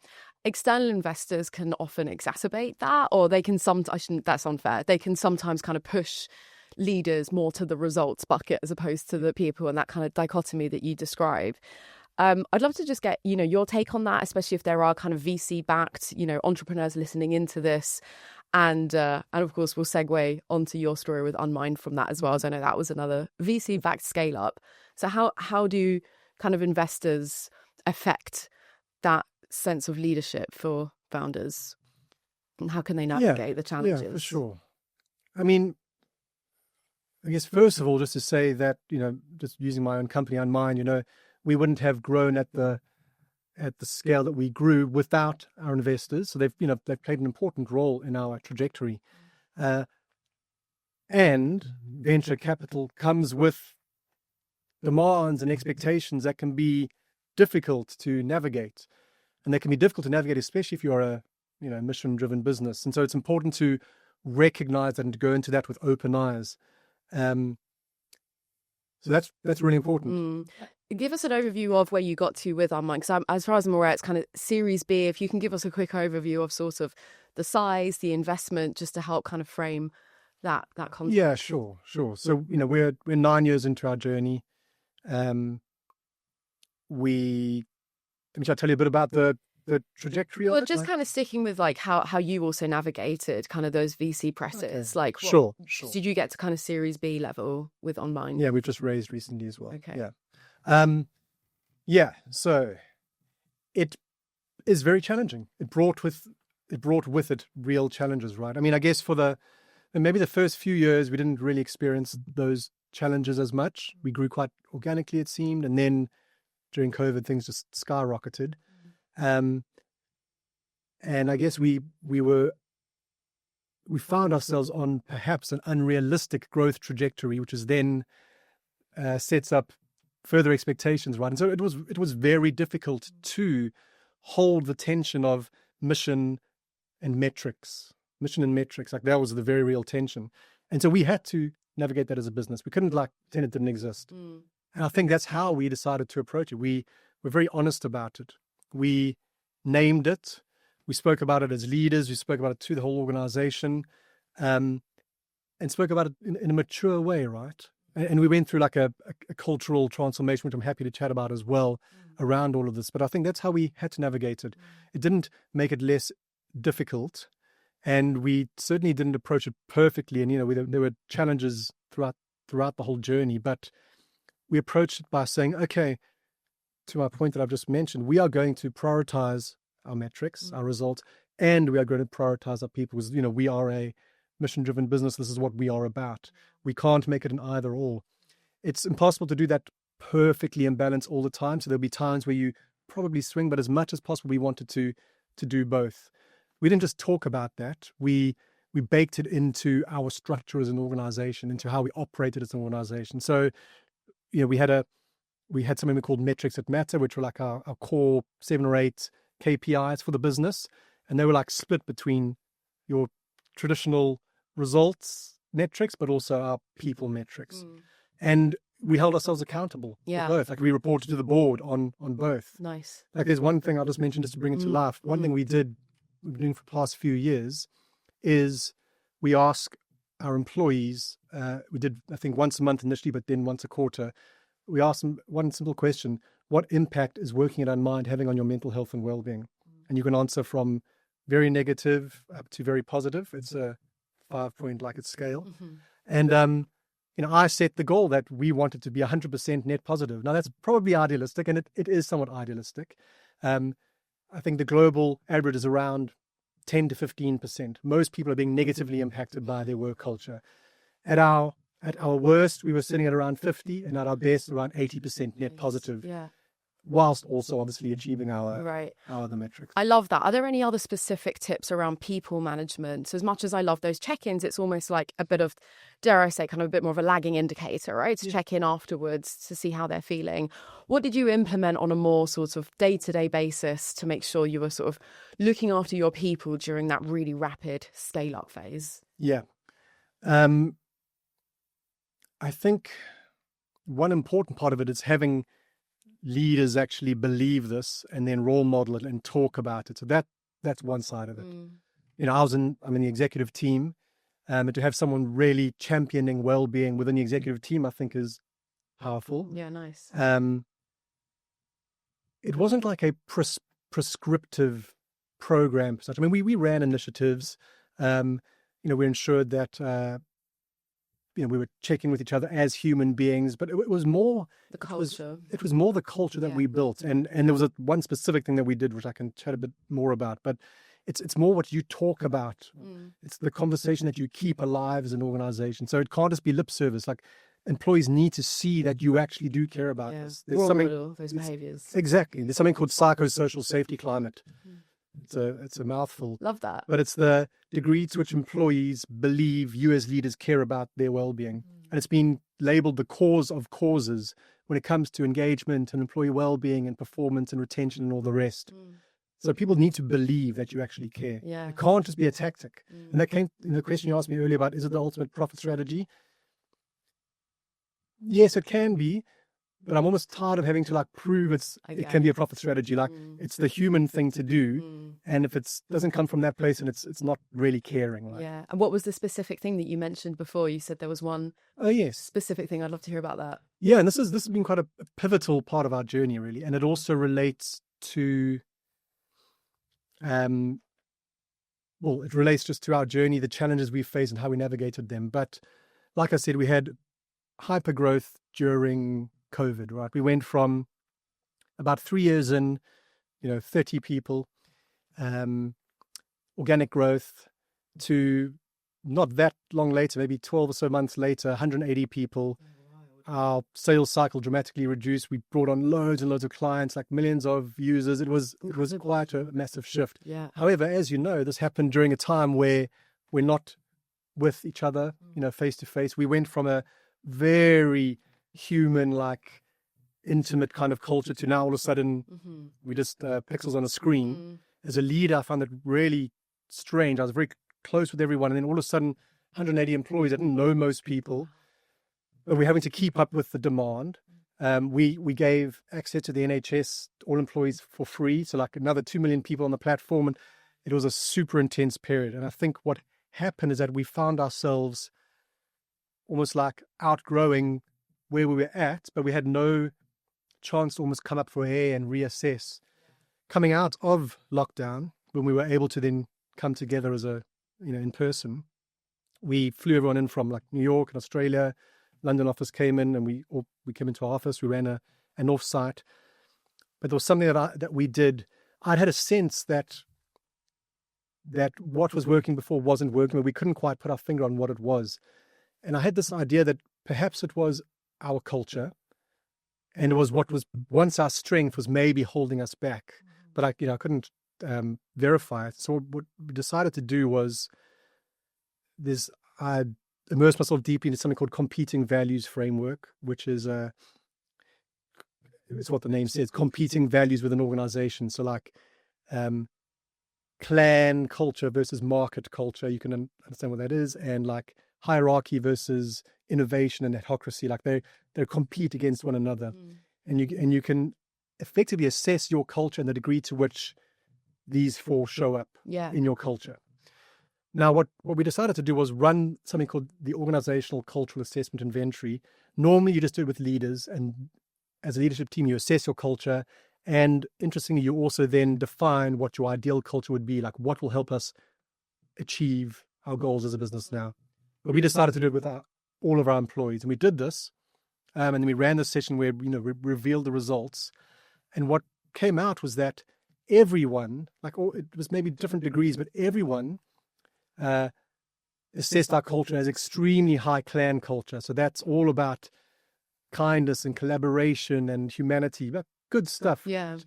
External investors can often exacerbate that, or they can that's unfair. They can sometimes kind of push leaders more to the results bucket as opposed to the people, and that kind of dichotomy that you describe. I'd love to just get, your take on that, especially if there are kind of VC-backed, entrepreneurs listening into this. And of course, we'll segue onto your story with Unmind from that as well, as I know that was another VC-backed scale-up. So how do kind of investors affect that sense of leadership for founders? And how can they navigate the challenges? Yeah, for sure. I mean, I guess first of all, just to say that, just using my own company, Unmind, we wouldn't have grown at the scale that we grew without our investors. So they've played an important role in our trajectory. And venture capital comes with demands and expectations that can be difficult to navigate. And they can be difficult to navigate, especially if you're a mission-driven business. And so it's important to recognize that and to go into that with open eyes. So that's really important. Give us an overview of where you got to with Unmind, because as far as I'm aware, it's kind of Series B. If you can give us a quick overview of sort of the size, the investment, just to help kind of frame that concept. Yeah, sure. So we're 9 years into our journey. Let me tell you a bit about the the trajectory of well, it. just kind of sticking with like how you also navigated kind of those VC presses. Like, sure. Did you get to kind of Series B level with Unmind? Yeah, we've just raised recently as well. Okay. Yeah. So it is very challenging. It brought with it real challenges, right? I mean, I guess maybe the first few years we didn't really experience those challenges as much. We grew quite organically, it seemed, and then during COVID, things just skyrocketed. And I guess we found ourselves on perhaps an unrealistic growth trajectory, which is then sets up further expectations, right? And so it was very difficult to hold the tension of mission and metrics. Like that was the very real tension. And so we had to navigate that as a business. We couldn't pretend it didn't exist. And I think that's how we decided to approach it. We were very honest about it. We named it. We spoke about it as leaders. We spoke about it to the whole organization, and spoke about it in a mature way, right? And we went through like a cultural transformation, which I'm happy to chat about as well around all of this. But I think that's how we had to navigate it. It didn't make it less difficult, and we certainly didn't approach it perfectly. And there were challenges throughout the whole journey, but we approached it by saying, okay, to my point that I've just mentioned, we are going to prioritize our metrics, our results, and we are going to prioritize our people. Because we are a mission-driven business. This is what we are about. We can't make it an either or. It's impossible to do that perfectly in balance all the time. So there'll be times where you probably swing, but as much as possible, we wanted to do both. We didn't just talk about that. We baked it into our structure as an organization, into how we operated as an organization. So, we had something we called metrics that matter, which were like our core 7 or 8 KPIs for the business. And they were like split between your traditional results metrics, but also our people metrics. And we held ourselves accountable for both. Like we reported to the board on both. Nice. Like there's one thing I'll just mention just to bring it to life. One thing we've been doing for the past few years is we ask our employees, we did I think once a month initially, but then once a quarter, we ask them one simple question: what impact is working at Unmind having on your mental health and well-being? And you can answer from very negative up to very positive. It's a 5-point scale. And I set the goal that we wanted to be 100% net positive. Now that's probably idealistic, and it is somewhat idealistic. I think the global average is around 10 to 15%. Most people are being negatively impacted by their work culture. At our worst, we were sitting at around 50, and at our best, around 80% net positive. Yeah. Whilst also obviously achieving our other metrics. I love that. Are there any other specific tips around people management? So as much as I love those check-ins, it's almost like a bit of, dare I say, kind of a bit more of a lagging indicator, right? To check in afterwards to see how they're feeling. What did you implement on a more sort of day-to-day basis to make sure you were sort of looking after your people during that really rapid scale-up phase? Yeah. I think one important part of it is having leaders actually believe this and then role model it and talk about it. So that's one side of it. I'm in the executive team, and to have someone really championing well-being within the executive team, I think is powerful. Yeah, nice. It wasn't like a prescriptive program per such. I mean, we ran initiatives. We ensured that we were checking with each other as human beings, but it was more the culture. It was more the culture that we built, and there was one specific thing that we did, which I can chat a bit more about. But it's more what you talk about. It's the conversation that you keep alive as an organization. So it can't just be lip service. Like employees need to see that you actually do care about this. There's those behaviors. Exactly. There's something called psychosocial safety climate. It's a mouthful. Love that. But it's the degree to which employees believe you as leaders care about their well-being. And it's been labeled the cause of causes when it comes to engagement and employee well-being and performance and retention and all the rest. So people need to believe that you actually care. Yeah. It can't just be a tactic. And that came in the question you asked me earlier about, is it the ultimate profit strategy? Yes, it can be. But I'm almost tired of having to prove it can be a profit strategy. It's the human thing to do. And if it doesn't come from that place, and it's not really caring. Yeah. And what was the specific thing that you mentioned before? You said there was one specific thing. I'd love to hear about that. Yeah. And this has been quite a pivotal part of our journey, really. And it also relates to Well, it relates just to our journey, the challenges we faced and how we navigated them. But like I said, we had hyper growth during COVID, right? We went from about 3 years in, 30 people, organic growth, to not that long later, maybe 12 or so months later, 180 people. Our sales cycle dramatically reduced. We brought on loads and loads of clients, like millions of users. It was quite a massive shift. Yeah. However, as you know, this happened during a time where we're not with each other, face to face. We went from a very human, like intimate kind of culture to now all of a sudden we just pixels on a screen. As a leader, I found it really strange. I was very close with everyone, and then all of a sudden 180 employees. I didn't know most people, but we're having to keep up with the demand. We gave access to the NHS, all employees, for free, so like another 2 million people on the platform, and it was a super intense period. And I think what happened is that we found ourselves almost like outgrowing where we were at, but we had no chance to almost come up for air and reassess. Coming out of lockdown, when we were able to then come together as a, in person, we flew everyone in from like New York and Australia. London office came in, and we came into our office. We ran an offsite, but there was something that we did. I'd had a sense that what was working before wasn't working, but we couldn't quite put our finger on what it was. And I had this idea that perhaps it was our culture, and it was what was once our strength was maybe holding us back. But I couldn't verify it. So what we decided to do was I immersed myself deeply into something called competing values framework, which is it's what the name says, competing values within an organization. So like clan culture versus market culture, you can understand what that is, and like hierarchy versus innovation and adhocracy, like they compete against one another. And you can effectively assess your culture and the degree to which these four show up in your culture. Now, what we decided to do was run something called the Organizational Cultural Assessment Inventory. Normally, you just do it with leaders, and as a leadership team, you assess your culture. And interestingly, you also then define what your ideal culture would be, like what will help us achieve our goals as a business now. But we decided to do it with all of our employees, and we did this. And then we ran this session where we revealed the results. And what came out was that everyone, it was maybe different degrees, but everyone assessed our culture as extremely high clan culture. So that's all about kindness and collaboration and humanity, but good stuff. Yeah.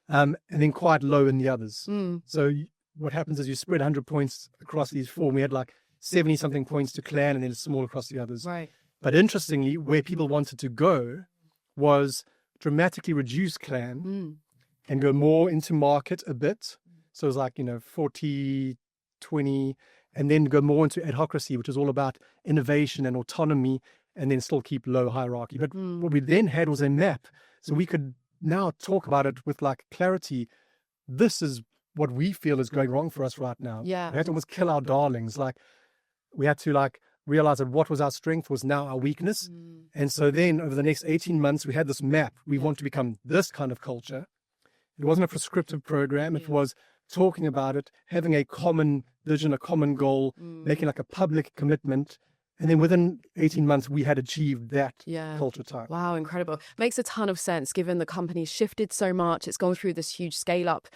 And then quite low in the others. So what happens is you spread 100 points across these four. We had like 70-something points to clan, and then small across the others. Right. But interestingly, where people wanted to go was dramatically reduce clan and go more into market a bit. So it was like, 40, 20, and then go more into adhocracy, which is all about innovation and autonomy, and then still keep low hierarchy. But what we then had was a map. So we could now talk about it with like clarity. This is what we feel is going wrong for us right now. Yeah. We had to almost kill our darlings. Like we had to realize that what was our strength was now our weakness. And so then over the next 18 months, we had this map. We want to become this kind of culture. It wasn't a prescriptive program. It was talking about it, having a common vision, a common goal, making like a public commitment. And then within 18 months, we had achieved that culture type. Wow, incredible. Makes a ton of sense given the company's shifted so much. It's gone through this huge scale-up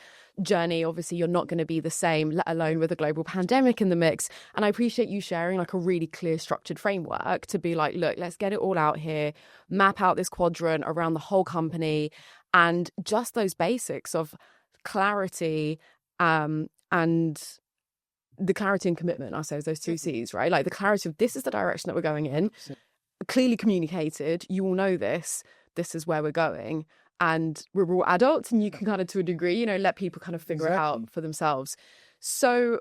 journey. Obviously, you're not going to be the same, let alone with a global pandemic in the mix. And I appreciate you sharing like a really clear, structured framework to be like, look, let's get it all out here, map out this quadrant around the whole company, and just those basics of clarity and the clarity and commitment, I suppose, those two C's, right? Like the clarity of this is the direction that we're going in, clearly communicated, you all know this is where we're going, and we're all adults, and you can kind of, to a degree, let people kind of figure it out for themselves. So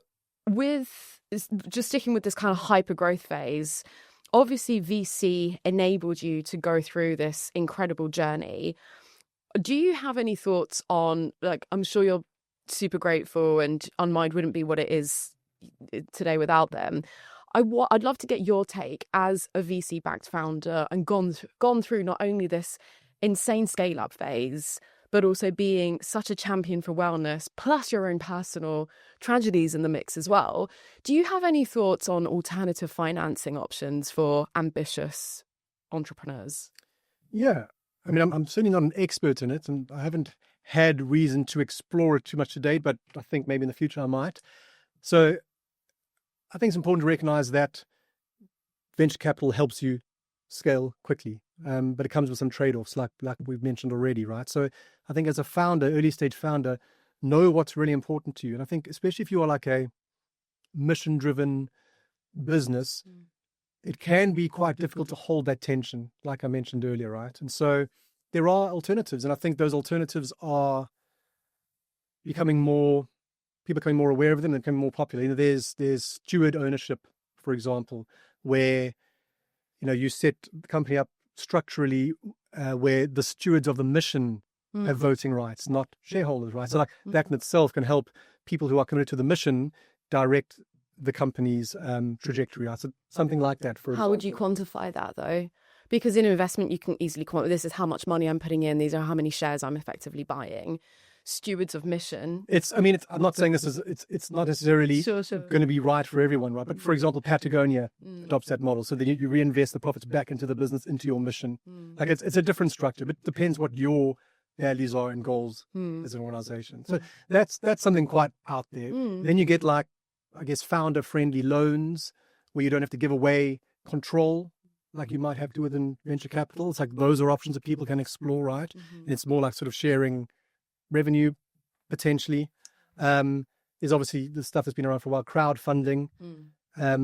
with just sticking with this kind of hyper growth phase, obviously VC enabled you to go through this incredible journey. Do you have any thoughts on, like, I'm sure you're super grateful and Unmind wouldn't be what it is today without them. I'd love to get your take as a VC-backed founder and gone through not only this insane scale-up phase, but also being such a champion for wellness, plus your own personal tragedies in the mix as well. Do you have any thoughts on alternative financing options for ambitious entrepreneurs? Yeah. I mean, I'm certainly not an expert in it, and I haven't had reason to explore it too much to date, but I think maybe in the future I might. So I think it's important to recognize that venture capital helps you scale quickly, but it comes with some trade-offs, like we've mentioned already, right? So I think as a founder, early stage founder, know what's really important to you. And I think especially if you are like a mission-driven business, it can be quite difficult to hold that tension, like I mentioned earlier, right? And so there are alternatives, and I think those alternatives are becoming more aware of them and becoming more popular. You know, there's steward ownership, for example, where you set the company up structurally where the stewards of the mission have voting rights, not shareholders, right? So like that in itself can help people who are committed to the mission direct the company's trajectory, right? So something like that. How would you quantify that though? Because in investment, you can easily quantify, this is how much money I'm putting in, these are how many shares I'm effectively buying. Stewards of mission. I'm not saying it's not necessarily going to be right for everyone, right? But for example, Patagonia adopts that model. So then you reinvest the profits back into the business, into your mission. Like it's a different structure, but it depends what your values are and goals as an organization. So that's something quite out there. Then you get like, I guess, founder-friendly loans where you don't have to give away control like you might have to within venture capital. It's like those are options that people can explore, right? And it's more like sort of sharing revenue, potentially. There's obviously the stuff that's been around for a while, crowdfunding. I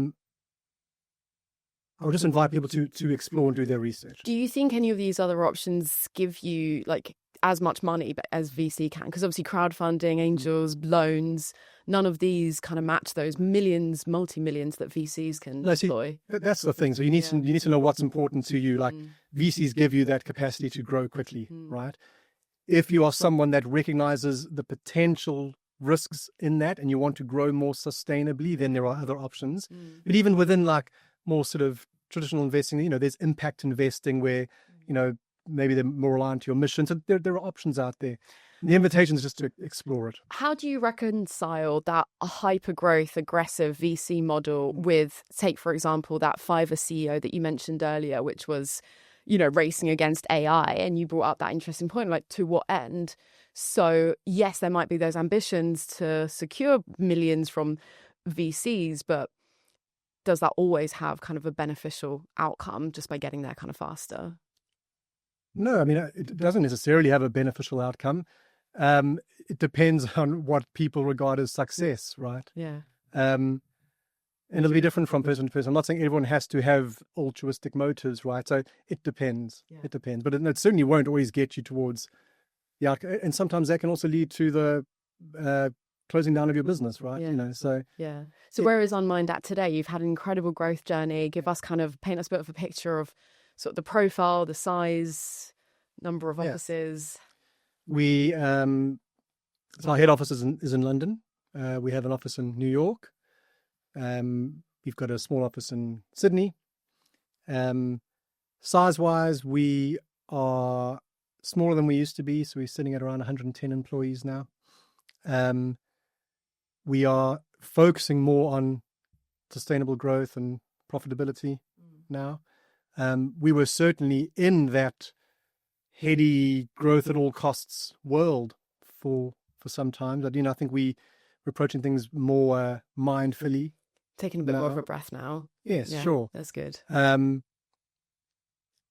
would just invite people to explore and do their research. Do you think any of these other options give you like as much money as VC can? Because obviously crowdfunding, angels, loans, none of these kind of match those millions, multi-millions that VCs can deploy. That's the thing. So you need to know what's important to you. Like VCs give you that capacity to grow quickly, right? If you are someone that recognizes the potential risks in that and you want to grow more sustainably, then there are other options. But even within like more sort of traditional investing, there's impact investing where, maybe they're more aligned to your mission. So there are options out there. The invitation is just to explore it. How do you reconcile that hyper-growth, aggressive VC model with, take, for example, that Fiverr CEO that you mentioned earlier, which was racing against AI, and you brought up that interesting point, like to what end? So yes, there might be those ambitions to secure millions from VCs, but does that always have kind of a beneficial outcome just by getting there kind of faster? No, I mean, it doesn't necessarily have a beneficial outcome. It depends on what people regard as success, right? Yeah. And it'll be different from person to person. I'm not saying everyone has to have altruistic motives, right? So it depends. Yeah. It depends. But it certainly won't always get you towards the outcome. And sometimes that can also lead to the closing down of your business, right? Yeah. So where is Unmind at today? You've had an incredible growth journey. Paint us a bit of a picture of sort of the profile, the size, number of offices. We so our head office is in London. We have an office in New York. We've got a small office in Sydney. Size-wise, we are smaller than we used to be, so we're sitting at around 110 employees now. We are focusing more on sustainable growth and profitability now. We were certainly in that heady growth at all costs world for some time. But I think we're approaching things more mindfully. Taking a bit more of a breath now. Yes, sure. That's good.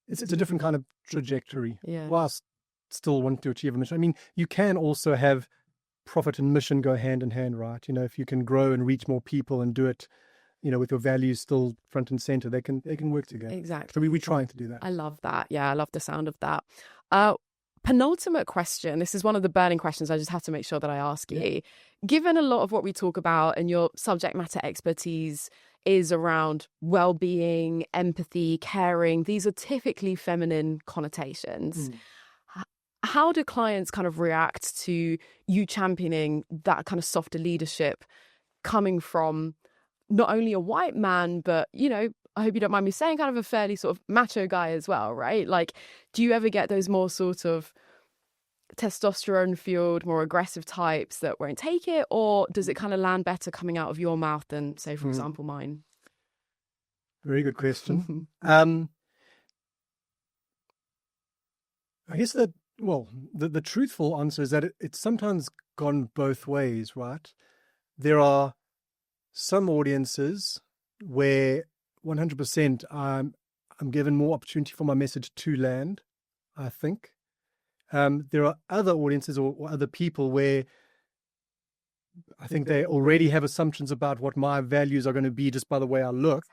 It's a different kind of trajectory. Yeah. Whilst still wanting to achieve a mission. I mean, you can also have profit and mission go hand in hand, right? If you can grow and reach more people and do it, with your values still front and center, they can work together. Exactly. So we're trying to do that. I love that. Yeah, I love the sound of that. Penultimate question. This is one of the burning questions I just have to make sure that I ask you. Given a lot of what we talk about and your subject matter expertise is around well-being, empathy, caring, these are typically feminine connotations. How do clients kind of react to you championing that kind of softer leadership coming from not only a white man, but, I hope you don't mind me saying, kind of a fairly sort of macho guy as well, right? Like, do you ever get those more sort of testosterone fueled, more aggressive types that won't take it, or does it kind of land better coming out of your mouth than, say, for example, mine? Very good question. I guess that, well, the truthful answer is that it's sometimes gone both ways, right? There are some audiences where 100% I'm given more opportunity for my message to land, I think. There are other audiences or other people where I think they already have assumptions about what my values are going to be just by the way I look,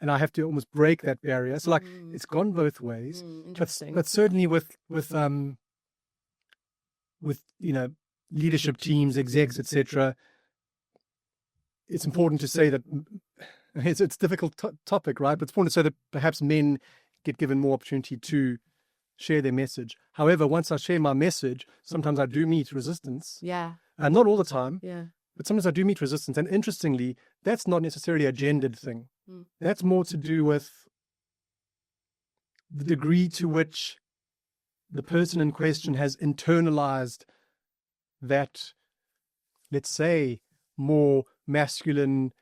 and I have to almost break that barrier. So, like, it's gone both ways. Interesting. But certainly with leadership teams, execs, etc., it's important to say that it's a difficult topic, right? But it's important to say that perhaps men get given more opportunity to share their message. However, once I share my message, sometimes I do meet resistance. Yeah. And not all the time. Yeah. But sometimes I do meet resistance. And interestingly, that's not necessarily a gendered thing. That's more to do with the degree to which the person in question has internalized that, let's say, more masculine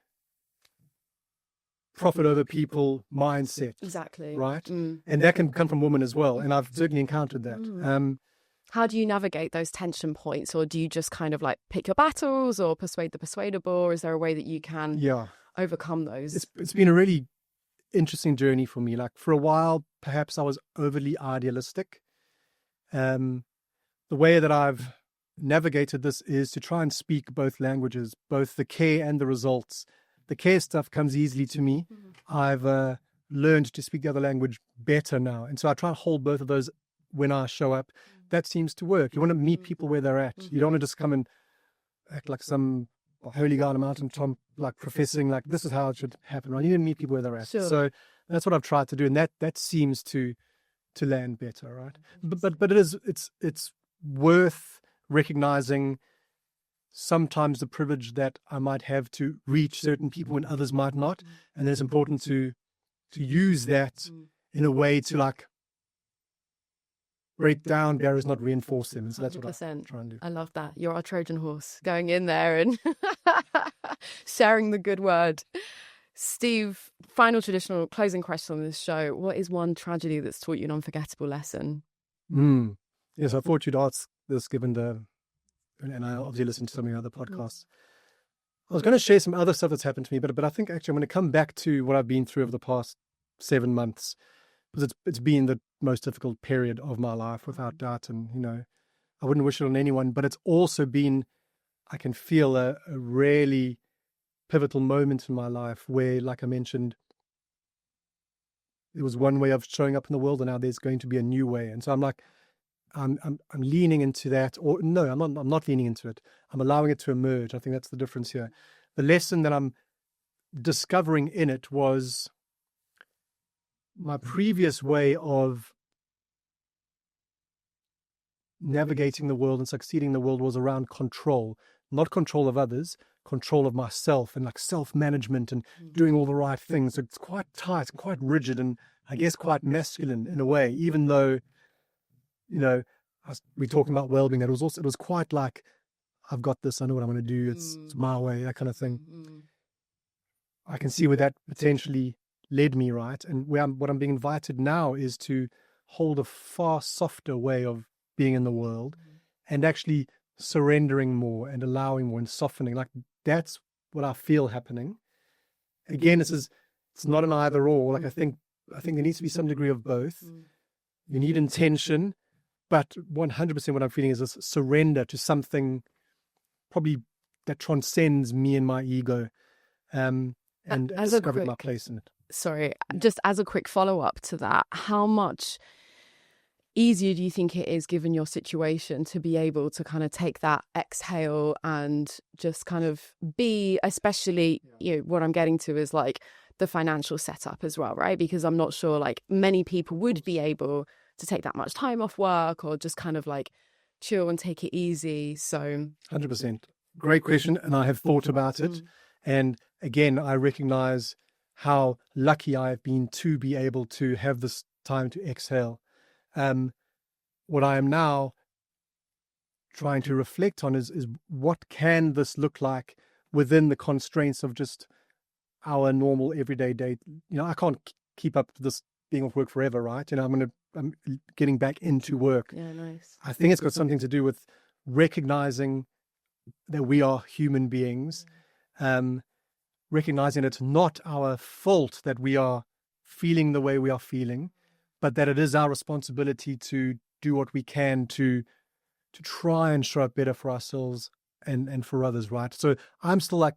profit over people mindset. Exactly. Right? And that can come from women as well. And I've certainly encountered that. How do you navigate those tension points? Or do you just kind of like pick your battles or persuade the persuadable? Or is there a way that you can overcome those? It's been a really interesting journey for me. Like, for a while, perhaps I was overly idealistic. The way that I've navigated this is to try and speak both languages, both the care and the results. The care stuff comes easily to me. I've learned to speak the other language better now. And so I try and hold both of those when I show up. That seems to work. You want to meet people where they're at. You don't want to just come and act like some holy guy on a mountaintop, like professing like this is how it should happen, right? You need to meet people where they're at. Sure. So that's what I've tried to do, and that seems to land better, right? But it's worth recognizing sometimes the privilege that I might have to reach certain people when others might not, and it's important to use that in a way to like break down barriers, not reinforce them. So that's 100%. What I'm trying to do. I love that. You're our Trojan horse, going in there and sharing the good word. Steve, final traditional closing question on this show. What is one tragedy that's taught you an unforgettable lesson? Yes, I thought you'd ask this given and I obviously listened to some of your other podcasts. I was going to share some other stuff that's happened to me, but I think actually I'm going to come back to what I've been through over the past 7 months, because it's been the most difficult period of my life, without doubt. And, I wouldn't wish it on anyone, but it's also been, I can feel a really pivotal moment in my life where, like I mentioned, there was one way of showing up in the world, and now there's going to be a new way. And so I'm like, I'm leaning into that, or no, I'm not leaning into it. I'm allowing it to emerge. I think that's the difference here. The lesson that I'm discovering in it was my previous way of navigating the world and succeeding in the world was around control, not control of others, control of myself, and like self-management and doing all the right things. So it's quite tight, quite rigid, and I guess quite masculine in a way, even though, we're talking about well-being. It was quite like, I've got this, I know what I'm going to do, it's my way, that kind of thing. I can see where that potentially led me, right? And what I'm being invited now is to hold a far softer way of being in the world, and actually surrendering more and allowing more and softening. Like, that's what I feel happening. Again, it's not an either or. Like, I think there needs to be some degree of both. You need intention, but 100% what I'm feeling is this surrender to something probably that transcends me and my ego, and discovering my place in it. Sorry, just as a quick follow-up to that, how much easier do you think it is, given your situation, to be able to kind of take that exhale and just kind of be, especially, what I'm getting to is like the financial setup as well, right? Because I'm not sure like many people would be able to take that much time off work or just kind of like chill and take it easy. So 100%. Great question. And I have thought about it. And again, I recognize how lucky I have been to be able to have this time to exhale. What I am now trying to reflect on is what can this look like within the constraints of just our normal everyday day. I can't keep up this being off work forever, right? I'm getting back into work. Yeah, nice. I think it's got something to do with recognizing that we are human beings, recognizing it's not our fault that we are feeling the way we are feeling, but that it is our responsibility to do what we can to try and show up better for ourselves and for others, right? So I'm still like,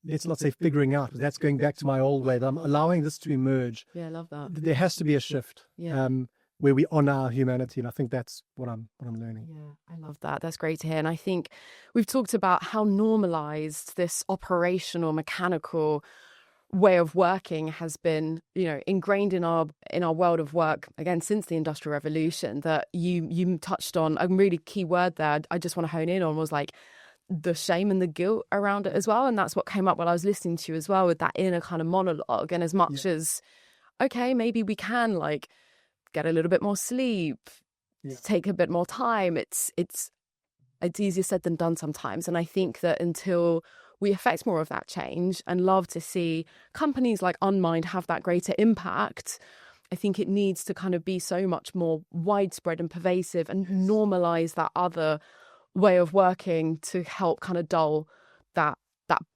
let's not say figuring out, but that's going back to my old way. I'm allowing this to emerge. Yeah, I love that. There has to be a shift where we honor our humanity, and I think that's what I'm learning. Yeah, I love that. That's great to hear. And I think we've talked about how normalized this operational, mechanical way of working has been, ingrained in our world of work, again, since the Industrial Revolution, that you touched on. A really key word there I just want to hone in on was like the shame and the guilt around it as well. And that's what came up while I was listening to you as well, with that inner kind of monologue. And as much as, okay, maybe we can like get a little bit more sleep, take a bit more time. It's easier said than done sometimes. And I think that until we affect more of that change, and love to see companies like Unmind have that greater impact, I think it needs to kind of be so much more widespread and pervasive and normalize that other way of working to help kind of dull that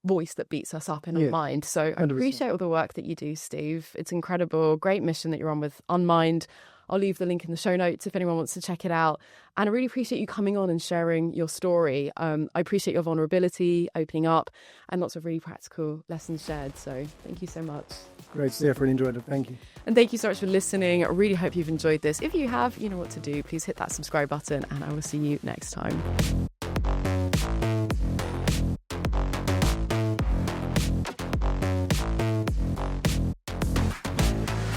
voice that beats us up in our mind. So I 100%. Appreciate all the work that you do, Steve. It's incredible. Great mission that you're on with Unmind. I'll leave the link in the show notes if anyone wants to check it out. And I really appreciate you coming on and sharing your story. I appreciate your vulnerability, opening up, and lots of really practical lessons shared. So thank you so much. Great, Steph, and enjoyed it. Thank you. And thank you so much for listening. I really hope you've enjoyed this. If you have, you know what to do. Please hit that subscribe button, and I will see you next time.